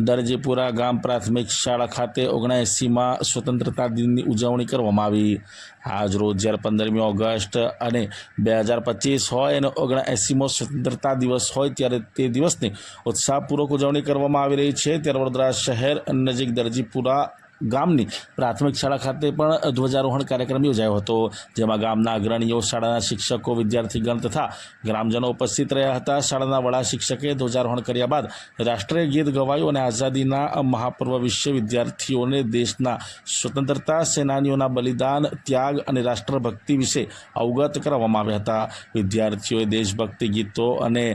દરજીપુરા ગામ પ્રાથમિક શાળા ખાતે 79માં સ્વતંત્રતા દિનની ઉજવણી કરવામાં આવી। આજ રોજ જ્યારે 15મી ઓગસ્ટ અને 2025 હોય અને 79મો સ્વતંત્રતા દિવસ હોય ત્યારે તે દિવસની ઉત્સાહપૂર્વક ઉજવણી કરવામાં આવી રહી છે। ત્યારે વડોદરા શહેર નજીક દરજીપુરા ગામની પ્રાથમિક શાળા ખાતે પણ ધ્વજારોહણ કાર્યક્રમ યોજાયો હતો, જેમાં ગામના અગ્રણીઓ, શાળાના શિક્ષકો, વિદ્યાર્થીગણ તથા ગ્રામજનો ઉપસ્થિત રહ્યા હતા। શાળાના વડા શિક્ષકે ધ્વજારોહણ કર્યા બાદ રાષ્ટ્રીય ગીત ગવાયું અને આઝાદીના મહાપર્વ વિશે વિદ્યાર્થીઓને દેશના સ્વતંત્રતા સેનાનીઓના બલિદાન, ત્યાગ અને રાષ્ટ્રભક્તિ વિશે અવગત કરવામાં આવ્યા હતા। વિદ્યાર્થીઓએ દેશભક્તિ ગીતો અને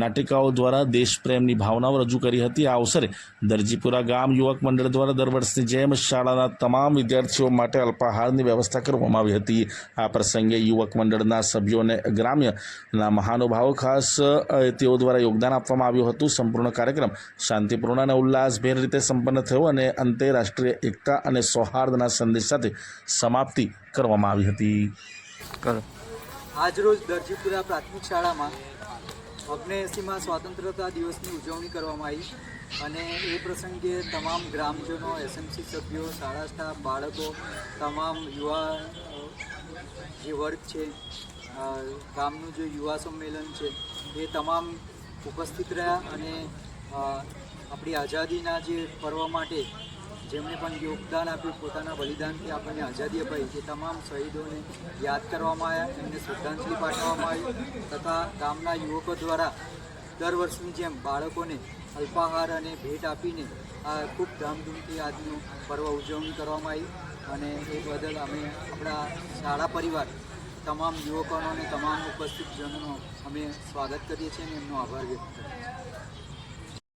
નાટિકાઓ દ્વારા દેશપ્રેમની ભાવનાઓ રજૂ કરી હતી। આ અવસરે દરજીપુરા ગામ યુવક મંડળ દ્વારા દર વર્ષની જેમ શાળાના તમામ વિદ્યાર્થીઓ માટે અલ્પાહારની વ્યવસ્થા કરવામાં આવી હતી। આ પ્રસંગે યુવક મંડળના સભ્યોને ગ્રામ્યના મહાનુભાવો ખાસ તેઓ દ્વારા યોગદાન આપવામાં આવ્યું હતું। સંપૂર્ણ કાર્યક્રમ શાંતિપૂર્ણ અને ઉલ્લાસભેર રીતે સંપન્ન થયો અને અંતે રાષ્ટ્રીય એકતા અને સૌહાર્દના સંદેશ સાથે સમાપ્તિ કરવામાં આવી હતી। આજરોજ દરજીપુરા પ્રાથમિક શાળામાં 79માં સ્વાતંત્રતા દિવસની ઉજવણી કરવામાં આવી અને એ પ્રસંગે તમામ ગ્રામજનો, એસએમસી સભ્યો, શાળા સ્ટાફ, બાળકો, તમામ યુવા જે વર્ગ છે, ગામનું જે યુવા સંમેલન છે એ તમામ ઉપસ્થિત રહ્યા અને આપણી આઝાદીના જે પર્વ માટે જેમણે પણ યોગદાન આપ્યું, પોતાના બલિદાનથી આપણને આઝાદી અપાઈ, એ તમામ શહીદોને યાદ કરવામાં આવ્યા, એમને શ્રદ્ધાંજલિ પાઠવવામાં આવી તથા ગામના યુવકો દ્વારા દર વર્ષની જેમ બાળકોને અલ્પાહાર અને ભેટ આપીને આ ખૂબ ધામધૂમથી આજનું પર્વ ઉજવણી કરવામાં આવી અને એ બદલ અમે આપણા શાળા પરિવાર તમામ યુવકોનો અને તમામ ઉપસ્થિત જનોનો અમે સ્વાગત કરીએ છીએ અને એમનો આભાર વ્યક્ત કરીએ છીએ।